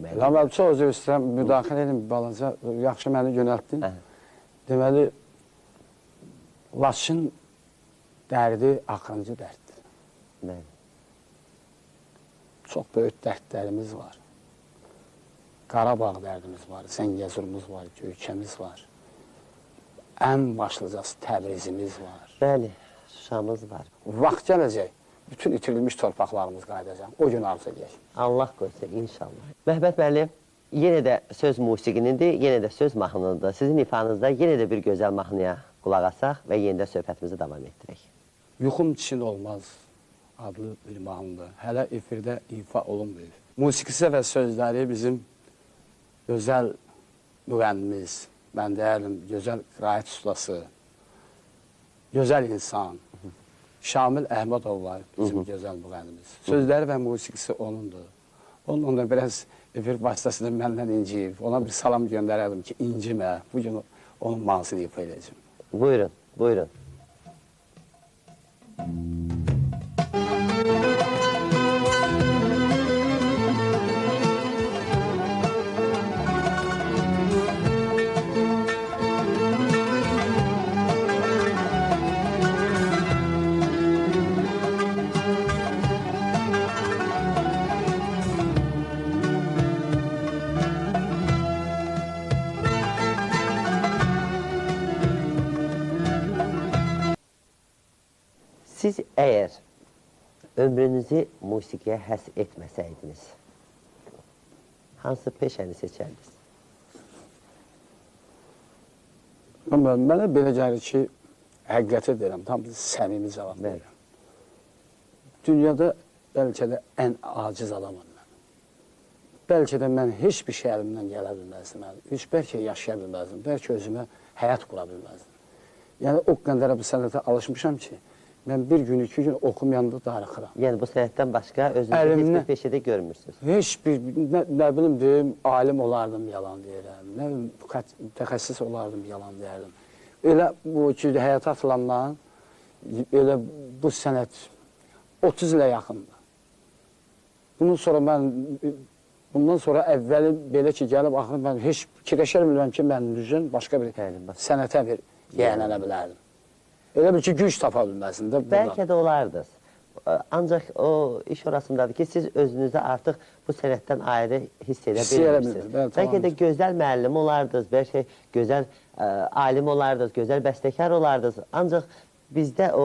demək. Amma çox özür istəyirəm, müdaxilə edin balaca, yaxşı məni yönəltdin. Deməli, Laçın dərdi axırıncı dərddir. Bəli. Çox böyük dərdlərimiz var. Qarabağ dərdimiz var, Zəngəzurumuz var, Göyçəmiz var. Ən başlıcası Təbrizimiz var. Bəli, Şuşamız var. Vaxt gələcək, bütün itirilmiş torpaqlarımız qayıdacaq. O gün arzu edək. Allah qoysa, inşallah. Məhəbbət müəllim, yenə də söz musiqinindir, yenə də söz mahnınındır. Sizin ifanızda yenə də bir gözəl mahnıya qulaq asaq və yenə də söhbətimizi davam etdirək. Yuxum Çin olmaz adlı bir mahnıdır. Hələ efirdə ifa olunmuyor. Musiqisi və sözləri bizim gözəl müğənnimiz, mən deyəlim, gözəl qiraət ustası, gözəl insan, Şamil Əhmədov var, bizim gözəl müğənnimiz. Sözləri və musiqisi onundur. Onunla biraz efir vasitəsində məndən inciyib, ona bir salam göndərəlim ki, incimə, bugün onun mahnısını ifa edəcəm. Buyurun, buyurun. Siz əgər ömrünüzü musiqiyə həsr etməsəydiniz, hansı peşəni seçərdiniz? Mənə belə gəlir ki, həqiqəti deyirəm, tam səmimi cavab verirəm. Dünyada bəlkə də ən aciz adamım mən. Bəlkə də mən heç bir şey əlimdən gələ bilməzdim. Heç bəlkə yaşaya bilməzdim, bəlkə özümə həyat qura bilməzdim. Yəni, o qədərə bu sənətə alışmışam ki, mən bir gün, 2 gün oxumayanda darıxıram. Yəni, bu sənətdən başqa özünüzü heç bir peşədə görmürsünüz? Heç bir, nə bilim deyim, alim olardım, yalan deyirəm. Nə bilim, mütəxəssis olardım, yalan deyirəm. Elə bu ki, həyata atılandan, elə bu sənət 30 ilə yaxındır. Bundan sonra əvvəli belə ki, gəlib, axırı mən heç fikirləşər bilməm ki, mən düzün başqa bir sənətə bir yiyələnə bilərdim. Elə bir ki, güc tapa bilməsin də. Bəlkə də olardınız. Ancaq o iş orasındadır ki, siz özünüzü artıq bu sənətdən ayrı hiss edə bilmirsiniz. Bəlkə də gözəl müəllim olardınız, bəlkə gözəl alim olardınız, gözəl bəstəkar olardınız. Ancaq bizdə o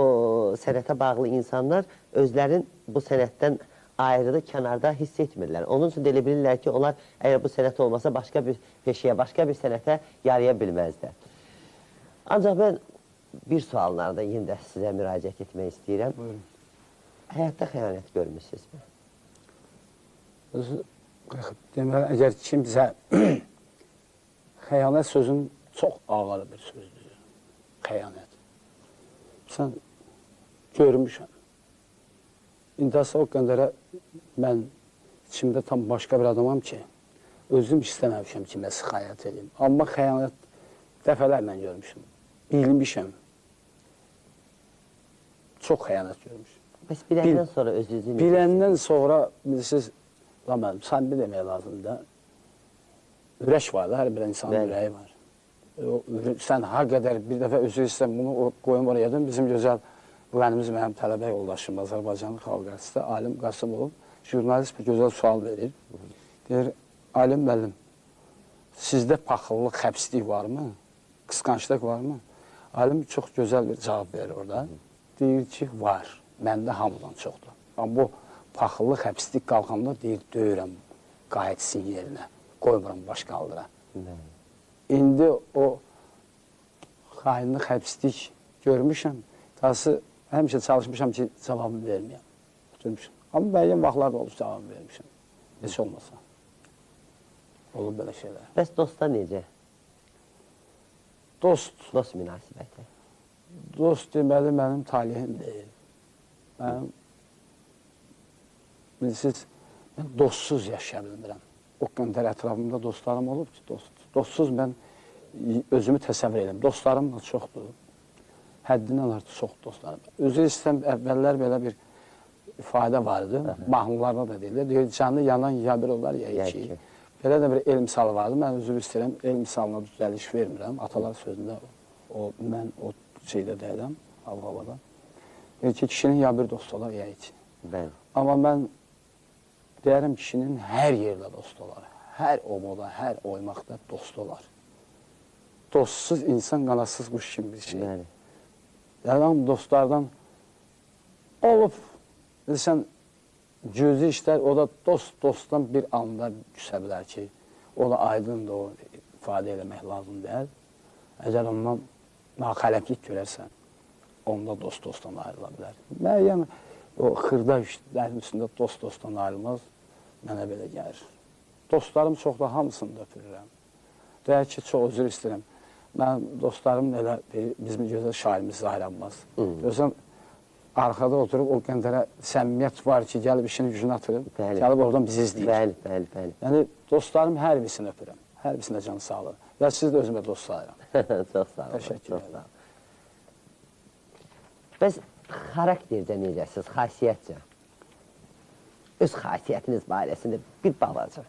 sənətə bağlı insanlar özlərin bu sənətdən ayrıda, kənarda hiss etmirlər. Onun üçün də elə bilirlər ki, onlar əgər bu sənət olmasa başqa bir peşəyə, başqa bir sənətə yaraya bilməzlər. Ancaq mən bir suallarda yenə də sizə müraciət etmək istəyirəm. Buyurun. Həyatda xəyanət görmüşsünüzmü? Deməli, əgər kimsə xəyanət sözün çox ağır bir sözdür. Xəyanət. Sən görmüşəm. İntihasa o qədərə mən içimdə tam başqa bir adamam ki, özüm istəməmişəm ki, mən xəyanət edeyim. Amma xəyanət dəfələrlə görmüşəm. Bilmişəm. Çox xəyanət görmüşəm. Bəs biləndən sonra özünüzü... Biləndən sonra, bilirsiniz, samimi demək lazımdır da, ürək var da, hər bir insanın ürəyi var. Sən ha qədər bir dəfə özü istəyən bunu qoyun oraya edin, bizim gözəl müğənnimiz mənim tələbə yoldaşım, Azərbaycanlı xalq artisisti Alim Qasımov, jurnalist bir gözəl sual verir. Deyir, Alim müəllim, sizdə paxıllıq, həbslik varmı? Qısqanclıq varmı? Alim çox gözəl bir cavab verir orada. Deyir ki, var. Məndə hamıdan çoxdur. Amma bu paxıllıq, həbslik qalxanda deyir, döyürəm qayıtsın yerinə. Qoymuram baş qaldıra. İndi o xainlik, həbslik görmüşəm. Dahası həmişə çalışmışam ki, cavabını verməyəm. Görmüşəm. Amma müəyyən vaxtlarda olub cavabını vermişəm. Heç olmasa. Olur belə şeylər. Bəs dosta necə? Dost münasibəti. Dost deməli mənim talihim deyil. Mənim, bilirsiniz, mən dostsuz yaşaya bilmirəm. O qədər ətrafımda dostlarım olub ki, dostsuz mən özümü təsəvvür edirəm. Dostlarım da çoxdur. Həddindən artıq çox dostlarım. Özü istəyəm, əvvəllər belə bir ifadə vardı. Mahnılarda da deyirlər. Deyir, canlı yanan ya bir olar, ya iki. Belə də bir el misalı vardı. Mən üzr istəyirəm, el misalına düzəliş vermirəm. Atalar sözündə mən o şeydə deyiləm, Av-havada. Deyir ki, kişinin ya bir dostu olar, ya heç. Bəli. Amma mən deyərəm kişinin hər yerdə dostu olar. Hər omoda, hər oymaqda dostu olar. Dostsuz insan qanatsız quş kimi bir şey. Bəli. Yəni, dostlardan olub, bilirsən, cüzi işlər, o da dostdan bir anda küsə bilər ki, o da aydındır, o ifadə eləmək lazım deyil. Əgər ondan naxələflik görərsən, onda dost dostdan ayrıla bilər. Müəyyən o xırda işlərin üstündə dost dostdan ayrılmaz, mənə belə gəlir. Dostlarım çox da hamısını da öpürürəm. Deyək ki, çox özür istəyirəm. Mən dostlarım elə bizim gözəl şairimiz Zahir Abbas. Görürsən, arxada oturub o qəndərə səmimiyyət var ki, gəlib işini gücünü atırıb, gəlib oradan bizi izləyir. Bəli. Yəni, dostlarım hər birisini öpürəm. Hər birisində canı sağlıq. Və siz də özümə dost sayıram. Çox sağ olun. Təşəkkür ederim. Bəs xarakterdə necəsiniz, xasiyyətcə? Öz xasiyyətiniz barəsində bir balaca.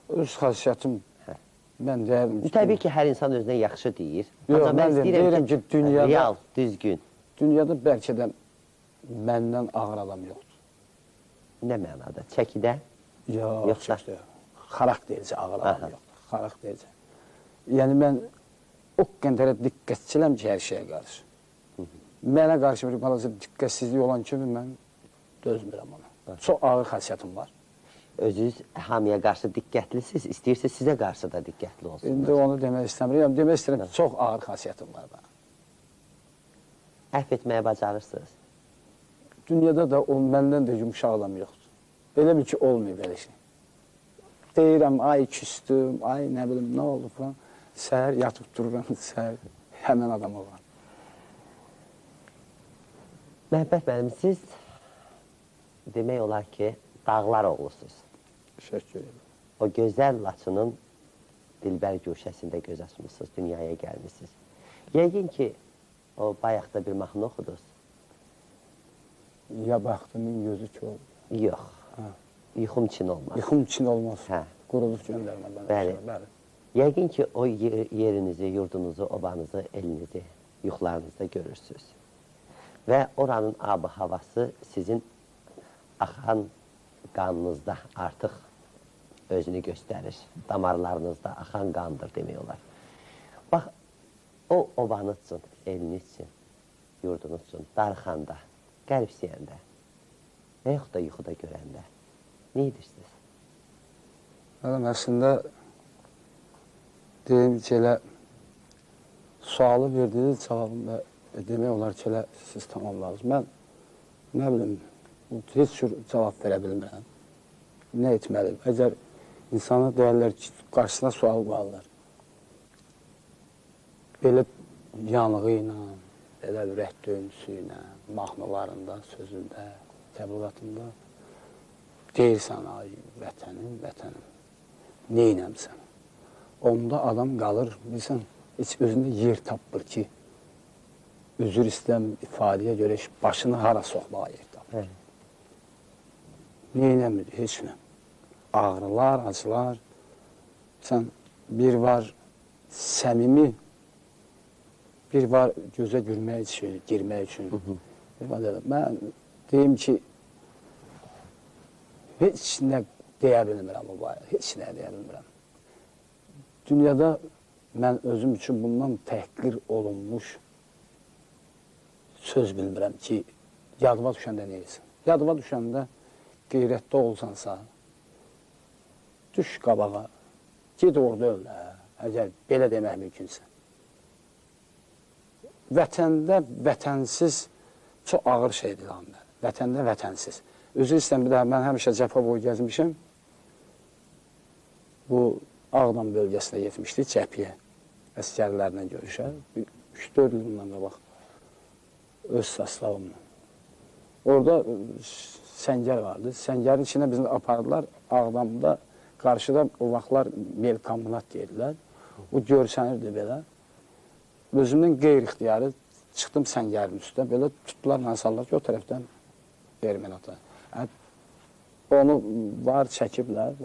Öz xasiyyətim, mən deyərdim ki... Təbii ki, hər insan özünə yaxşı deyir. Yox, mən deyirəm ki, dünyada... Real, düzgün. Dünyada bəlkə də məndən ağır adam yoxdur. Nə mənada? Çəkidə? Yox, xaraktercə ağır adam yoxdur. Xaraktercə. Yəni, mən o qədərə diqqətçiləm ki, hər şeyə qarşı. Mənə qarşı bir balaca diqqətsizlik olan kimi mən dözmürəm ona. Çox ağır xasiyyətim var. Özünüz hamıya qarşı diqqətlisiniz, istəyirsiniz sizə qarşı da diqqətli olsunuz. İndi onu demək istəmirəm. Demək istəyirəm ki, çox ağır xasiyyətim var bana. Əhv etməyə bacarırsınız. Dünyada da məndən də yumuşaq adam yoxdur. Elə bir ki, olmayıb elə şey. Deyirəm, ay küstüm, ay nə bilim, nə oldu falan. Səhər yatıp dururam, səhər həmən adam olan. Məhəbbət müəllim, siz demək olar ki, dağlar oğlusunuz. Təşəkkür ederim. O gözəl Laçının dilbər güşəsində göz açmışsınız, dünyaya gəlmişsiniz. Yəqin ki, o bayaqda bir mahnı oxudunuz. Ya baxtımın gözü ki oldu. Yox, yuxum için olmaz. Yuxum için olmaz. Hə. Qurulub göndərmə bana. Bəli. Yəqin ki, o yerinizi, yurdunuzu, obanızı, elinizi yuxularınızda görürsünüz. Və oranın abı havası sizin axan qanınızda artıq özünü göstərir. Damarlarınızda axan qandır demək olar. Bax, o obanız üçün, eliniz üçün, yurdunuz üçün, darıxanda, qəribsiyəndə və yaxud da yuxuda görəndə nə edirsiniz? Əslində, deyim ki, elə sualı verdiniz, cavabını demək olar ki, elə siz tamamladınız. Mən, nə bilim, heç cür cavab verə bilmirəm. Nə etməliyim? Əgər insana deyərlər ki, qarşısına sual qoyarlar. Belə yanığı ilə, belə ürək döyüntüsü ilə, mahnılarında, sözündə, təbliğatında deyirsən, ay, vətənim, vətənim, neynəmsən? Onda adam qalır, bilsən, heç özündə yer tapmır ki, üzür istəm ifadəyə görə başını hara soxmağa yer tapmır. Neynəmir, heç nə. Ağrılar, acılar. Sən bir var səmimi, bir var gözə gülmək üçün, girmək üçün. Mən deyim ki, heç nə deyə bilmirəm o bayaq, heç nə deyə bilmirəm. Dünyada mən özüm üçün bundan təhqir olunmuş söz bilmirəm ki, yadıma düşəndə neyəsin? Yadıma düşəndə qeyrətdə olsansa, düş qabağa, ged orada öl, əgər belə demək mümkünsə. Vətəndə vətənsiz çox ağır şeydir lan mən. Vətəndə vətənsiz. Özü istəyəm bir daha, mən həmişə cəbhə boyu gəzmişim. Bu Ağdam bölgəsinə getmişdik, cəbhiyə, əskərlərlə görüşə. 3-4 il bundan qabaq, öz saslavımla. Orada səngər vardı. Səngərin içində bizi apardılar. Ağdamda, qarşıda o vaxtlar melkombinat deyirlər. O görsənirdi belə. Özümdən qeyri-ixtiyarı çıxdım səngərin üstə. Belə tutdular, mən sallar ki, o tərəfdən ermənata. Onu var, çəkiblər.